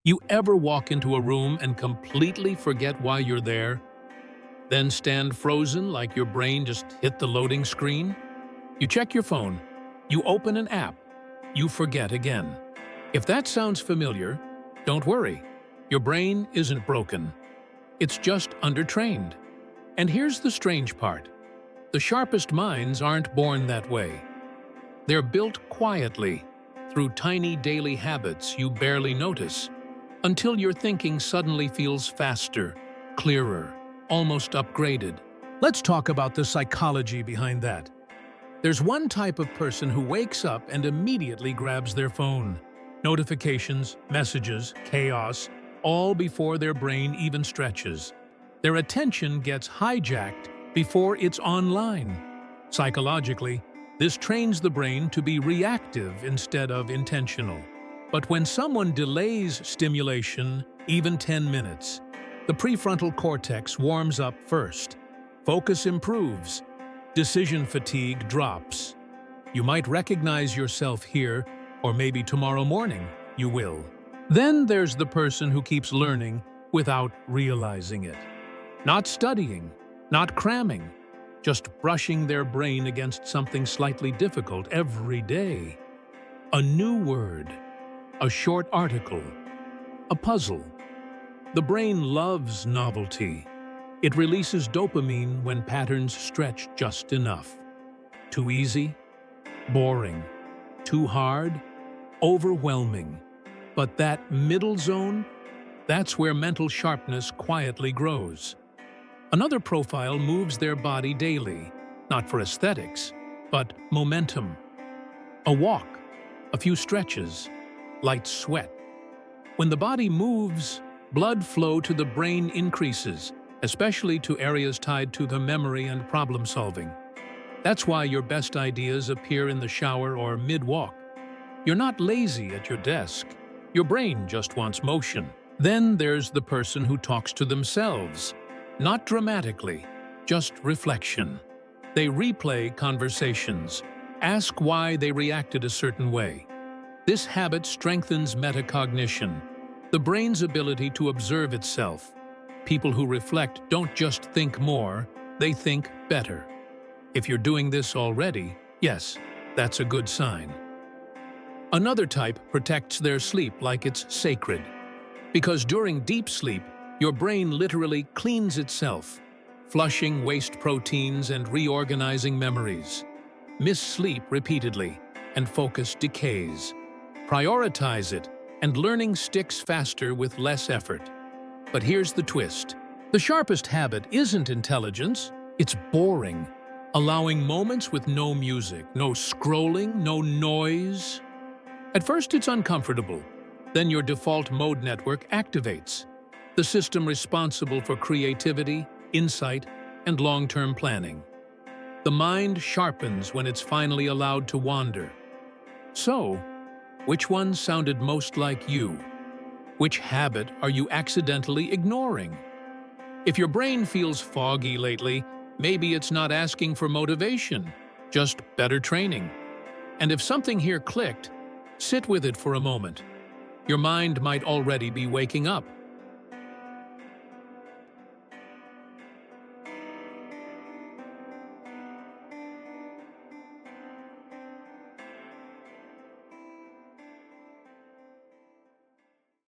You ever walk into a room and completely forget why you're there, then stand frozen like your brain just hit the loading screen? You check your phone, you open an app, you forget again. If that sounds familiar, don't worry. Your brain isn't broken. It's just undertrained. And here's the strange part. The sharpest minds aren't born that way. They're built quietly, through tiny daily habits you barely notice, until your thinking suddenly feels faster, clearer, almost upgraded. Let's talk about the psychology behind that. There's one type of person who wakes up and immediately grabs their phone. Notifications, messages, chaos, all before their brain even stretches. Their attention gets hijacked before it's online. Psychologically, this trains the brain to be reactive instead of intentional. But when someone delays stimulation, even 10 minutes, the prefrontal cortex warms up first. Focus improves. Decision fatigue drops. You might recognize yourself here, or maybe tomorrow morning you will. Then there's the person who keeps learning without realizing it. Not studying, not cramming, just brushing their brain against something slightly difficult every day. A new word, a short article, a puzzle. The brain loves novelty. It releases dopamine when patterns stretch just enough. Too easy? Boring. Too hard? Overwhelming. But that middle zone? That's where mental sharpness quietly grows. Another profile moves their body daily, not for aesthetics, but momentum. A walk, a few stretches, light sweat. When the body moves, blood flow to the brain increases, especially to areas tied to the memory and problem-solving. That's why your best ideas appear in the shower or mid-walk. You're not lazy at your desk. Your brain just wants motion. Then there's the person who talks to themselves. Not dramatically, just reflection. They replay conversations, ask why they reacted a certain way. This habit strengthens metacognition, the brain's ability to observe itself. People who reflect don't just think more, they think better. If you're doing this already, yes, that's a good sign. Another type protects their sleep like it's sacred. Because during deep sleep, your brain literally cleans itself, flushing waste proteins and reorganizing memories. Miss sleep repeatedly, and focus decays. Prioritize it, and learning sticks faster with less effort. But here's the twist. The sharpest habit isn't intelligence, it's boring. Allowing moments with no music, no scrolling, no noise. At first it's uncomfortable. Then your default mode network activates. The system responsible for creativity, insight, and long-term planning. The mind sharpens when it's finally allowed to wander. So, which one sounded most like you? Which habit are you accidentally ignoring? If your brain feels foggy lately, maybe it's not asking for motivation, just better training. And if something here clicked, sit with it for a moment. Your mind might already be waking up.